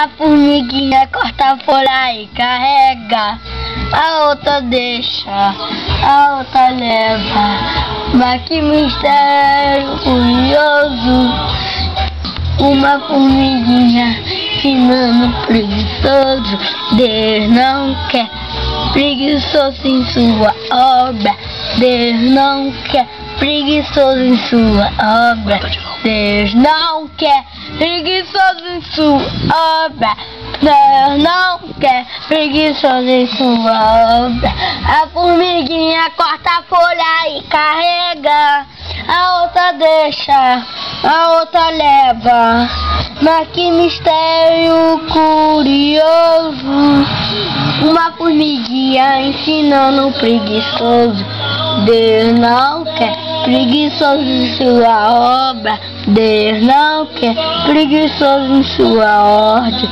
A formiguinha corta a folha e carrega, a outra deixa, a outra leva. Mas que mistério curioso, uma formiguinha ensinando preguiçoso. Deus não quer preguiçoso em sua obra. Deus não quer preguiçoso em sua obra. Deus não quer preguiçoso em sua obra. Deus não quer preguiçoso em sua obra. A formiguinha corta a folha e carrega, a outra deixa, a outra leva. Mas que mistério curioso, uma formiguinha ensinando o preguiçoso. Deus não quer preguiçoso em sua obra. Deus não quer preguiçoso em sua ordem.